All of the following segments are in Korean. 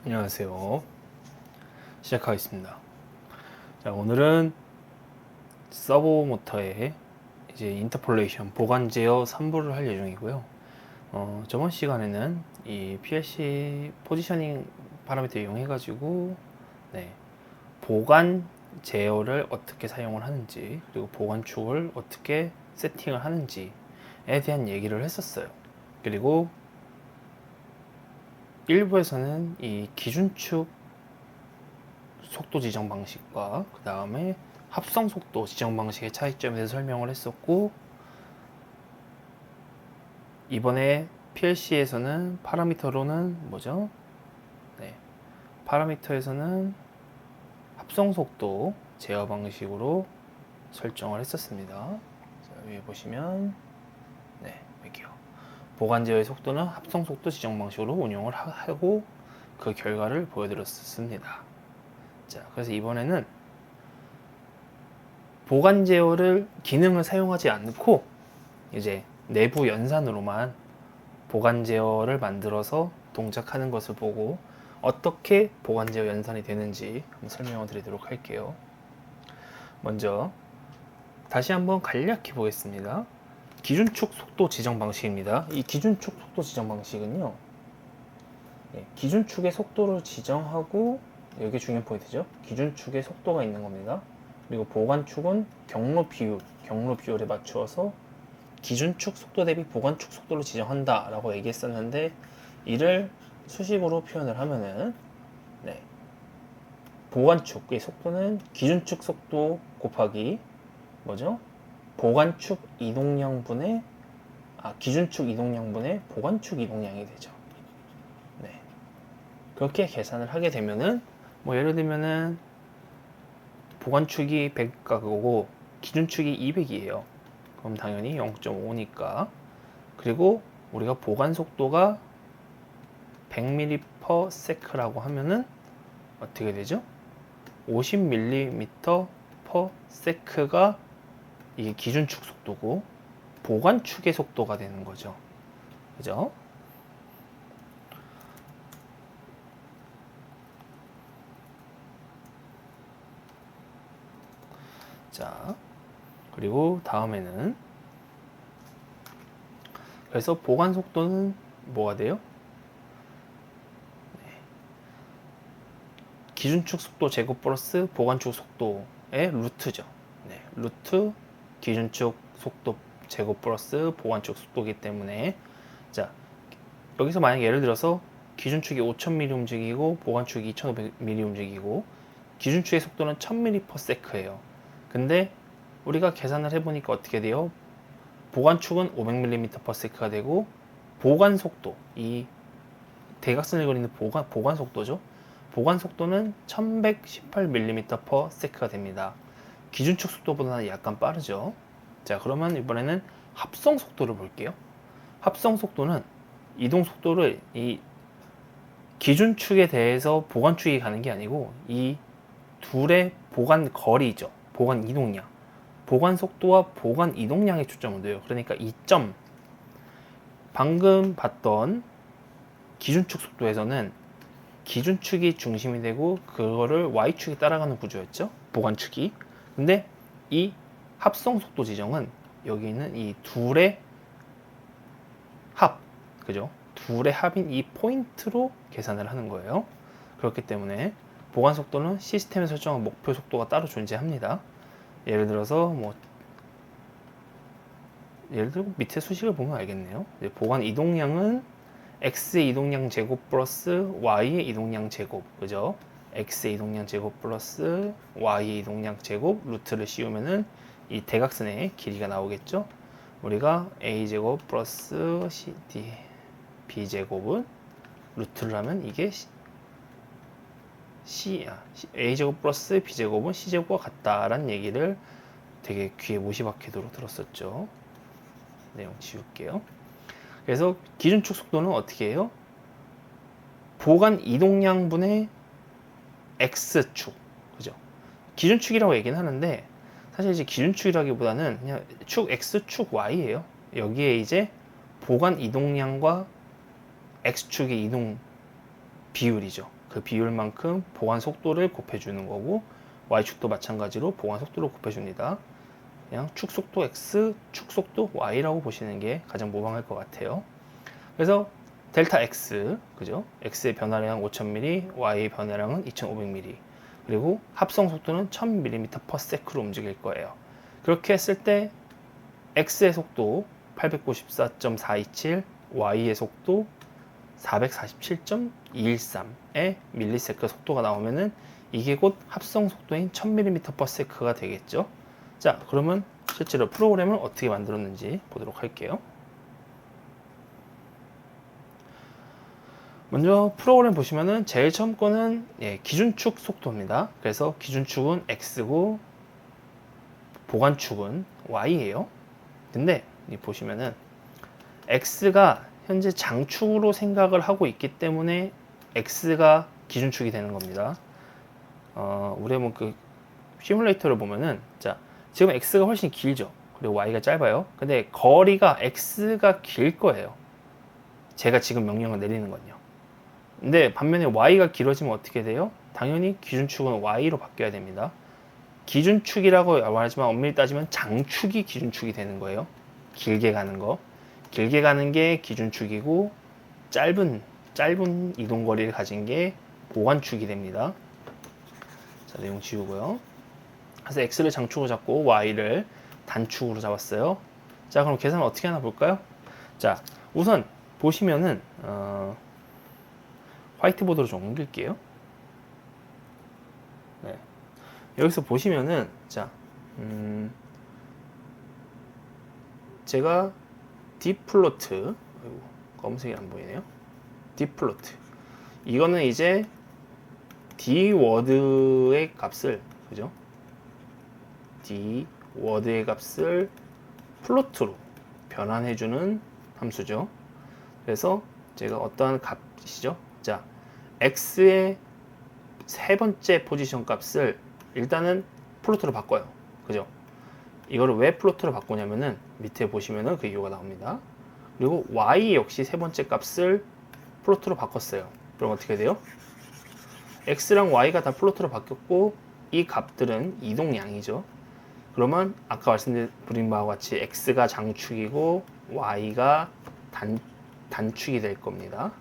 안녕하세요. 시작하겠습니다. 자, 오늘은 서버 모터의 이제 인터폴레이션 보관 제어 3부를 할 예정이고요. 저번 시간에는 이 PLC 포지셔닝 파라미터 이용해가지고 보관 제어를 어떻게 사용을 하는지, 그리고 보관축을 어떻게 세팅을 하는지에 대한 얘기를 했었어요. 그리고 일부에서는 이 기준축 속도 지정 방식과 그 다음에 합성 속도 지정 방식의 차이점에 대해서 설명을 했었고, 이번에 PLC에서는 파라미터로는 뭐죠? 파라미터에서는 합성 속도 제어 방식으로 설정을 했었습니다. 자, 위에 보시면 여기요. 보관 제어의 속도는 합성 속도 지정 방식으로 운용을 하고 그 결과를 보여드렸습니다. 자, 그래서 이번에는 보관 제어를 기능을 사용하지 않고 이제 내부 연산으로만 보관 제어를 만들어서 동작하는 것을 보고 어떻게 보관 제어 연산이 되는지 한번 설명을 드리도록 할게요. 먼저 다시 한번 간략히 보겠습니다. 기준축 속도 지정 방식입니다. 이 기준축 속도 지정 방식은요, 기준축의 속도를 지정하고, 여기 중요한 포인트죠. 기준축의 속도가 있는 겁니다. 그리고 보관축은 경로 비율에 맞추어서 기준축 속도 대비 보관축 속도를 지정한다 라고 얘기했었는데, 이를 수식으로 표현을 하면은 보관축의 속도는 기준축 속도 곱하기 뭐죠? 보관축 이동량분의 기준축 이동량분의 보관축 이동량이 되죠. 그렇게 계산을 하게 되면은 예를 들면은 보관축이 100가 그거고 기준축이 200이에요. 그럼 당연히 0.5니까. 그리고 우리가 보관 속도가 100ml/s라고 하면은 어떻게 되죠? 50ml/s가 이게 기준축 속도고 보관축의 속도가 되는 거죠. 그죠? 자, 그리고 다음에는 그래서 보관 속도는 뭐가 돼요? 기준축 속도 제곱 플러스 보관축 속도의 루트죠. 루트 기준축 속도 제곱 플러스 보관축 속도이기 때문에, 자, 여기서 만약 예를 들어서 기준축이 5000mm 움직이고 보관축이 2500mm 움직이고 기준축의 속도는 1000ml/s예요. 근데 우리가 계산을 해보니까 어떻게 돼요? 보관축은 500ml/s가 되고 보관 속도, 이 대각선을 그리는 보관 속도죠. 보관 속도는 1118ml/s가 됩니다. 기준축 속도보다는 약간 빠르죠. 자, 그러면 이번에는 합성 속도를 볼게요. 합성 속도는 이동 속도를 이 기준축에 대해서 보관축이 가는 게 아니고 이 둘의 보관 거리죠. 보관 이동량. 보관 속도와 보관 이동량에 초점을 둬요. 그러니까 방금 봤던 기준축 속도에서는 기준축이 중심이 되고 그거를 Y축이 따라가는 구조였죠. 보관축이. 근데 이 합성 속도 지정은 여기 있는 이 둘의 합, 그죠? 둘의 합인 이 포인트로 계산을 하는 거예요. 그렇기 때문에 보관 속도는 시스템에 설정한 목표 속도가 따로 존재합니다. 예를 들어서 예를 들어 밑에 수식을 보면 알겠네요. 보관 이동량은 x의 이동량 제곱 플러스 y의 이동량 제곱, 그죠? x의 이동량 제곱 플러스 y의 이동량 제곱 루트를 씌우면은 이 대각선의 길이가 나오겠죠? 우리가 a제곱 플러스 cd b제곱은 루트를 하면 이게 a제곱 플러스 b제곱은 c제곱과 같다라는 얘기를 되게 귀에 못이 박히도록 들었었죠. 내용 지울게요. 그래서 기준축 속도는 어떻게 해요? 보관 이동량분의 x축, 그죠? 기준축이라고 얘기는 하는데 사실 이제 기준축이라기보다는 그냥 축 x축 y예요. 여기에 이제 보관 이동량과 x축의 이동 비율이죠. 그 비율만큼 보관 속도를 곱해주는 거고, y축도 마찬가지로 보관 속도를 곱해줍니다. 그냥 축속도 x, 축속도 y라고 보시는 게 가장 무방할 것 같아요. 그래서 델타 x, 그죠? x의 변화량은 5000mm, y의 변화량은 2500mm, 그리고 합성 속도는 1000mm/s로 움직일 거예요. 그렇게 했을 때 x의 속도 894.427, y의 속도 447.213의 밀리세컨드 속도가 나오면은 이게 곧 합성 속도인 1000mm/s가 되겠죠. 자, 그러면 실제로 프로그램을 어떻게 만들었는지 보도록 할게요. 먼저 프로그램 보시면은 제일 처음 거는 기준축 속도입니다. 그래서 기준축은 x고 보관축은 y예요. 근데 보시면은 x가 현재 장축으로 생각을 하고 있기 때문에 x가 기준축이 되는 겁니다. 우리 한번 그 시뮬레이터를 보면은, 자, 지금 x가 훨씬 길죠. 그리고 y가 짧아요. 근데 거리가 x가 길 거예요. 제가 지금 명령을 내리는 건요. 근데 반면에 y가 길어지면 어떻게 돼요? 당연히 기준축은 y로 바뀌어야 됩니다. 기준축이라고 말하지만 엄밀히 따지면 장축이 기준축이 되는 거예요. 길게 가는 거. 길게 가는 게 기준축이고, 짧은 이동거리를 가진 게 보관축이 됩니다. 자, 내용 지우고요. 그래서 x를 장축으로 잡고 y를 단축으로 잡았어요. 자, 그럼 계산 어떻게 하나 볼까요? 자, 우선 보시면은 화이트보드로 좀 옮길게요. 네. 여기서 보시면은, 자, 제가 dplot, 검은색이 안 보이네요. dplot. 이거는 이제 dword의 값을, 그죠? dword의 값을 플로트로 변환해주는 함수죠. 그래서 제가 어떠한 값이죠? 자, x의 세 번째 포지션 값을 일단은 플로트로 바꿔요. 그죠? 이거를 왜 플로트로 바꾸냐면은 밑에 보시면은 그 이유가 나옵니다. 그리고 y 역시 세 번째 값을 플로트로 바꿨어요. 그럼 어떻게 돼요? x랑 y가 다 플로트로 바뀌었고, 이 값들은 이동량이죠. 그러면 아까 말씀드린 바와 같이 x가 장축이고 y가 단축이 될 겁니다.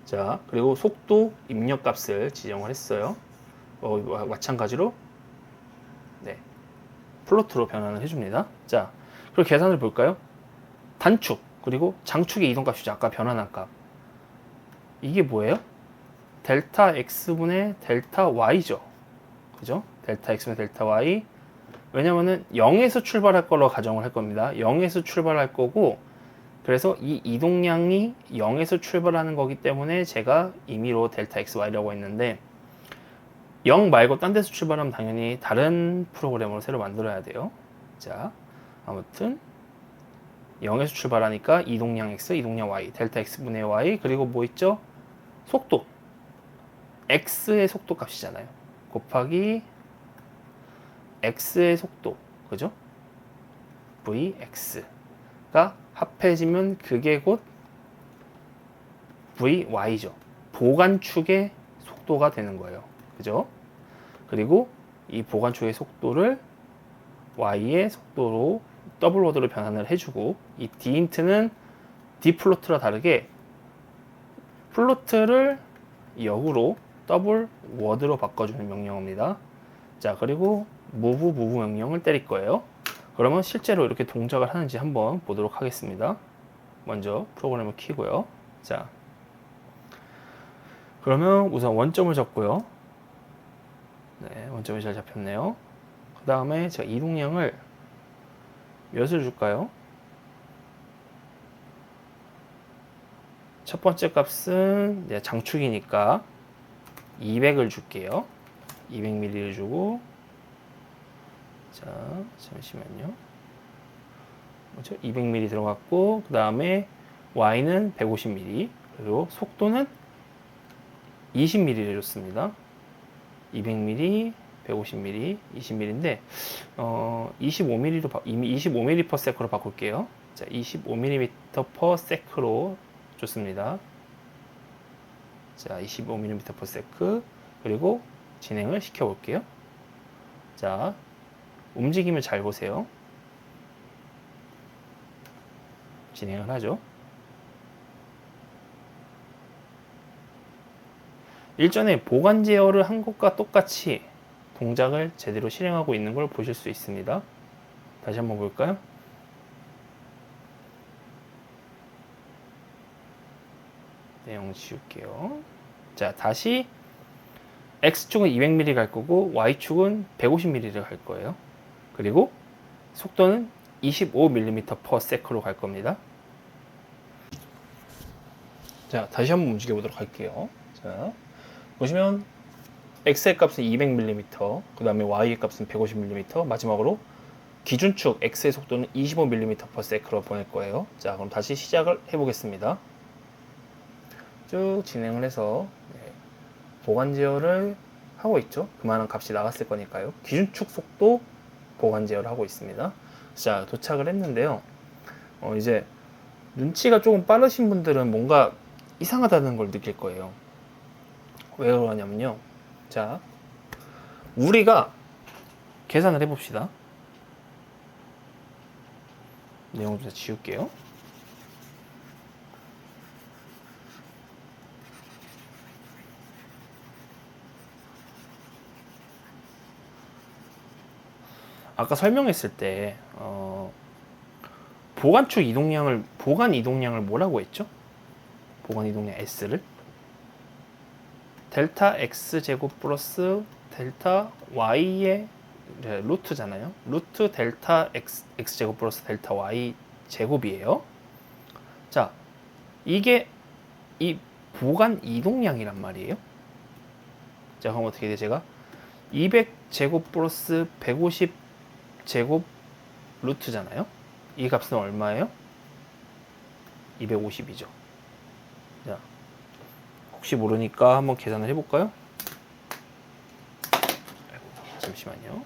자, 그리고 속도 입력값을 지정을 했어요. 마찬가지로 플로트로 변환을 해줍니다. 자, 그리고 계산을 볼까요? 단축 그리고 장축의 이동값이죠. 아까 변환한 값. 이게 뭐예요? 델타 x분의 델타 y죠. 그죠? 델타 x분의 델타 y. 왜냐면은 0에서 출발할 걸로 가정을 할 겁니다. 0에서 출발할 거고, 그래서 이 이동량이 0에서 출발하는 거기 때문에 제가 임의로 델타 xy라고 했는데, 0 말고 딴 데서 출발하면 당연히 다른 프로그램으로 새로 만들어야 돼요. 자, 아무튼 0에서 출발하니까 이동량 x, 이동량 y, 델타 x분의 y, 그리고 뭐 있죠? 속도. x의 속도 값이잖아요. 곱하기 x의 속도, 그죠? vx가 합해지면 그게 곧 vy죠. 보관축의 속도가 되는 거예요. 그죠? 그리고 이 보관축의 속도를 y의 속도로 더블 워드로 변환을 해주고, 이 dint는 dplot와 다르게 플로트를 역으로 더블 워드로 바꿔주는 명령어입니다. 자, 그리고 move 명령을 때릴 거예요. 그러면 실제로 이렇게 동작을 하는지 한번 보도록 하겠습니다. 먼저 프로그램을 키고요. 자, 그러면 우선 원점을 잡고요. 네, 원점이 잘 잡혔네요. 그 다음에 제가 이동량을 몇을 줄까요? 첫 번째 값은 장축이니까 200을 줄게요. 200ml를 주고, 자, 잠시만요. 뭐죠? 200ml 들어갔고, 그 다음에 y는 150ml, 그리고 속도는 20ml를 줬습니다. 200ml, 150ml, 20ml인데 25ml로 이미 25ml/s로 바꿀게요. 자, 25ml/s로 줬습니다. 자, 25mm/s. 그리고 진행을 시켜 볼게요. 자, 움직임을 잘 보세요. 진행을 하죠. 일전에 보관 제어를 한 것과 똑같이 동작을 제대로 실행하고 있는 걸 보실 수 있습니다. 다시 한번 볼까요? 내용 지울게요. 자, 다시 X축은 200mm 갈 거고 Y축은 150mm를 갈 거예요. 그리고 속도는 25mm/s로 갈 겁니다. 자, 다시 한번 움직여 보도록 할게요. 자, 보시면 X의 값은 200mm, 그 다음에 Y의 값은 150mm, 마지막으로 기준축 X의 속도는 25mm/s로 보낼 거예요. 자, 그럼 다시 시작을 해보겠습니다. 쭉 진행을 해서 보관 제어를 하고 있죠. 그만한 값이 나갔을 거니까요. 기준축 속도 보관 제어를 하고 있습니다. 자, 도착을 했는데요. 이제 눈치가 조금 빠르신 분들은 뭔가 이상하다는 걸 느낄 거예요. 왜 그러냐면요. 자, 우리가 계산을 해봅시다. 내용을 좀 지울게요. 아까 설명했을 때 보관 이동량을 뭐라고 했죠? 보관 이동량 S를 델타 X 제곱 플러스 델타 Y의 루트잖아요. 루트 델타 X 제곱 플러스 델타 Y 제곱이에요. 자, 이게 이 보관 이동량이란 말이에요. 자, 그럼 어떻게 돼? 제가 200 제곱 플러스 150 제곱 루트잖아요. 이 값은 얼마예요? 250이죠. 자, 혹시 모르니까 한번 계산을 해볼까요? 잠시만요.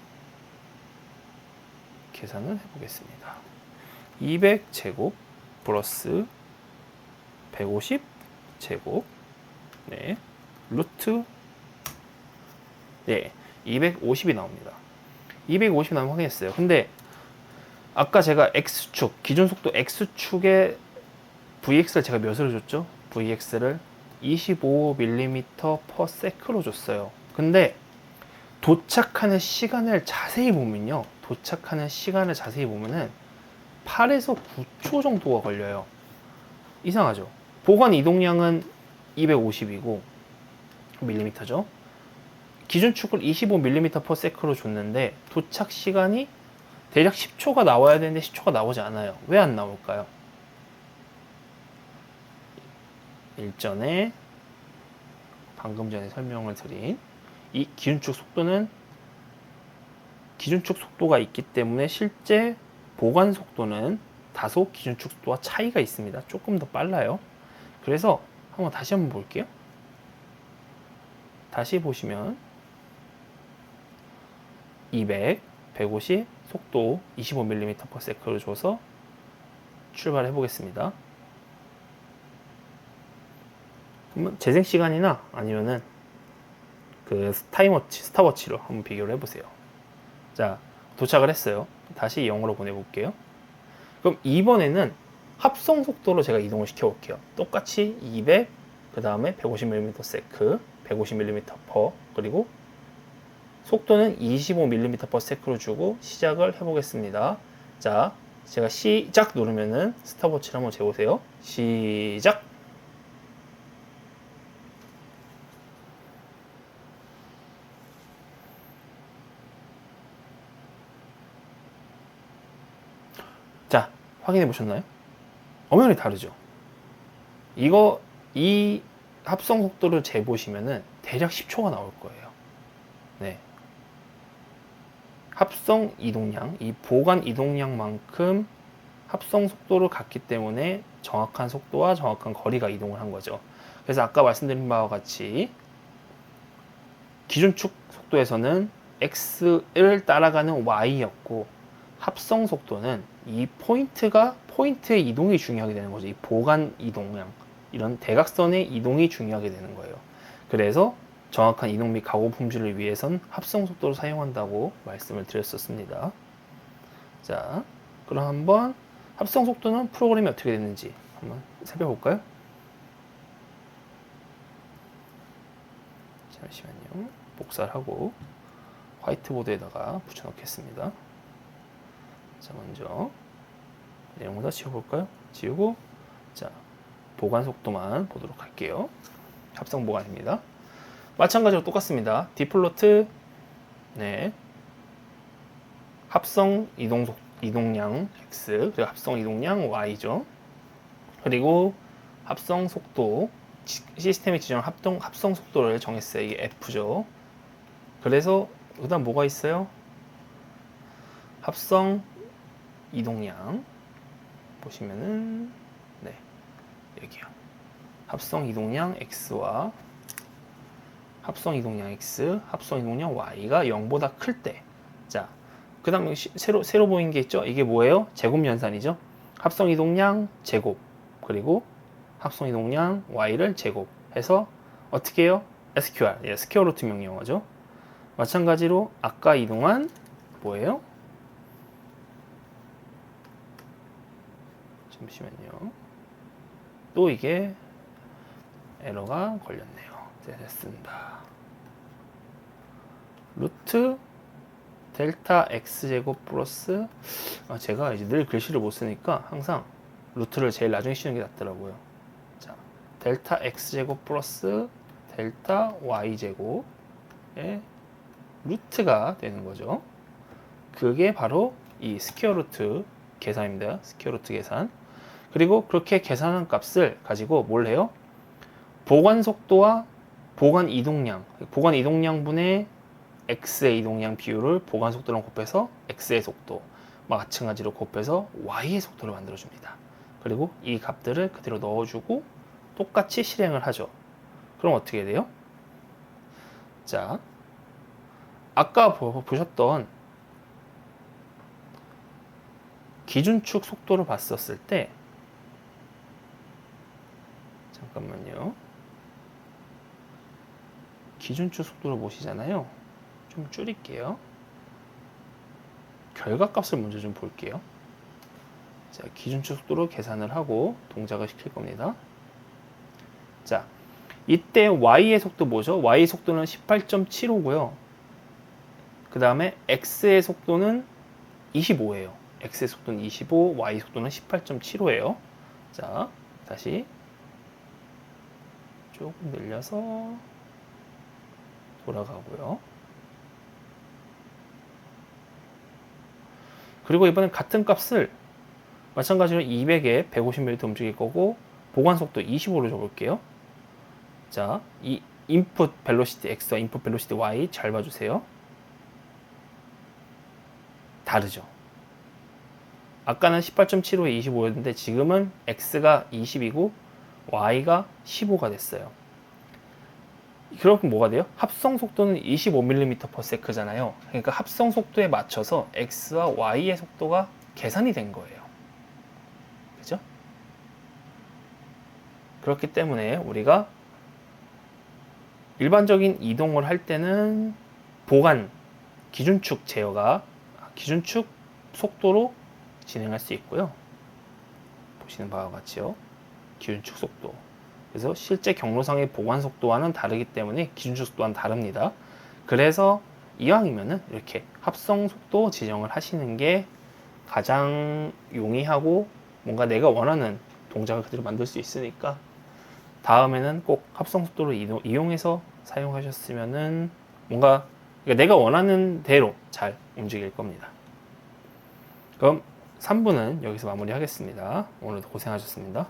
계산을 해보겠습니다. 200 제곱 플러스 150 제곱 네, 루트 250이 나옵니다. 250이 나오면 확인했어요. 근데 아까 제가 X축, 기준 속도 X축의 Vx를 제가 몇으로 줬죠? Vx를 25mm/s로 줬어요. 근데 도착하는 시간을 자세히 보면요. 8에서 9초 정도가 걸려요. 이상하죠? 보관 이동량은 250이고 밀리미터죠. 기준축을 25mm/s로 줬는데 도착 시간이 대략 10초가 나와야 되는데 10초가 나오지 않아요. 왜 안 나올까요? 일전에 방금 전에 설명을 드린 이 기준축 속도가 있기 때문에 실제 보관 속도는 다소 기준축 속도와 차이가 있습니다. 조금 더 빨라요. 그래서 다시 한번 볼게요. 다시 보시면 200, 150 속도 25mm/s를 줘서 출발해 보겠습니다. 그러면 재생 시간이나 아니면은 그 스탑워치로 한번 비교를 해보세요. 자, 도착을 했어요. 다시 0으로 보내볼게요. 그럼 이번에는 합성 속도로 제가 이동을 시켜볼게요. 똑같이 200, 그 다음에 150mm/s, 150mm/per, 그리고 속도는 25mm/s로 주고 시작을 해보겠습니다. 자, 제가 시작 누르면은 스탑워치를 한번 재보세요. 시작! 자, 확인해 보셨나요? 엄연히 다르죠? 이 합성 속도를 재보시면은 대략 10초가 나올 거예요. 네. 합성 이동량, 이 보관 이동량만큼 합성 속도를 갖기 때문에 정확한 속도와 정확한 거리가 이동을 한 거죠. 그래서 아까 말씀드린 바와 같이 기준축 속도에서는 X를 따라가는 Y였고 합성 속도는 이 포인트의 이동이 중요하게 되는 거죠. 이 보관 이동량. 이런 대각선의 이동이 중요하게 되는 거예요. 그래서 정확한 이동 및 가공 품질을 위해선 합성 속도를 사용한다고 말씀을 드렸었습니다. 자, 그럼 한번 합성 속도는 프로그램이 어떻게 됐는지 한번 살펴볼까요? 잠시만요. 복사를 하고 화이트보드에다가 붙여놓겠습니다. 자, 먼저 내용을 다 지워볼까요? 지우고, 자, 보관 속도만 보도록 할게요. 합성 보관입니다. 마찬가지로 똑같습니다. 디플로트, 네, 합성 이동량 x, 그리고 합성 이동량 y죠. 그리고 합성 속도, 시스템이 지정한 합성 속도를 정했어요. 이게 f죠. 그래서 그다음 뭐가 있어요? 합성 이동량 보시면은, 네, 여기요. 합성 이동량 x와 합성 이동량 x, 합성 이동량 y가 0보다 클 때, 자, 그 다음에 새로 보인 게 있죠? 이게 뭐예요? 제곱 연산이죠? 합성 이동량 제곱, 그리고 합성 이동량 y를 제곱해서 어떻게 해요? SQR, 예, 스퀘어 루트 명령어죠. 마찬가지로 아까 이동한 뭐예요? 잠시만요. 또 이게 에러가 걸렸네요. 네, 됐습니다. 루트 델타 x제곱 플러스, 제가 이제 늘 글씨를 못 쓰니까 항상 루트를 제일 나중에 씌우는 게 낫더라고요. 자, 델타 x제곱 플러스 델타 y제곱의 루트가 되는 거죠. 그게 바로 이 스퀘어 루트 계산입니다. 스퀘어 루트 계산. 그리고 그렇게 계산한 값을 가지고 뭘 해요? 보관 속도와 보관 이동량분의 x의 이동량 비율을 보관 속도랑 곱해서 x의 속도, 마찬가지로 곱해서 y의 속도를 만들어줍니다. 그리고 이 값들을 그대로 넣어주고 똑같이 실행을 하죠. 그럼 어떻게 돼요? 자, 아까 보셨던 기준축 속도를 봤었을 때, 잠깐만요. 기준축 속도를 보시잖아요. 좀 줄일게요. 결과값을 먼저 좀 볼게요. 자, 기준축 속도로 계산을 하고 동작을 시킬 겁니다. 자, 이때 y의 속도 뭐죠? y의 속도는 18.75고요. 그 다음에 x의 속도는 25예요. x의 속도는 25, y 속도는 18.75예요. 자, 다시 조금 늘려서 돌아가고요. 그리고 이번엔 같은 값을 마찬가지로 200에 150mm 움직일 거고 보관 속도 25로 줘볼게요. 자, 이 인풋 벨로시티 x와 인풋 벨로시티 y 잘 봐주세요. 다르죠. 아까는 18.75에 25였는데 지금은 x가 20이고 y가 15가 됐어요. 그럼 뭐가 돼요? 합성 속도는 25mm/s잖아요. 그러니까 합성 속도에 맞춰서 x와 y의 속도가 계산이 된 거예요. 그죠? 그렇기 때문에 우리가 일반적인 이동을 할 때는 보관 기준축 제어가 기준축 속도로 진행할 수 있고요. 보시는 바와 같이요. 기준축 속도. 그래서 실제 경로상의 보관 속도와는 다르기 때문에 기준축 속도와는 다릅니다. 그래서 이왕이면은 이렇게 합성 속도 지정을 하시는 게 가장 용이하고 뭔가 내가 원하는 동작을 그대로 만들 수 있으니까 다음에는 꼭 합성 속도를 이용해서 사용하셨으면은 뭔가 내가 원하는 대로 잘 움직일 겁니다. 그럼 3부는 여기서 마무리하겠습니다. 오늘도 고생하셨습니다.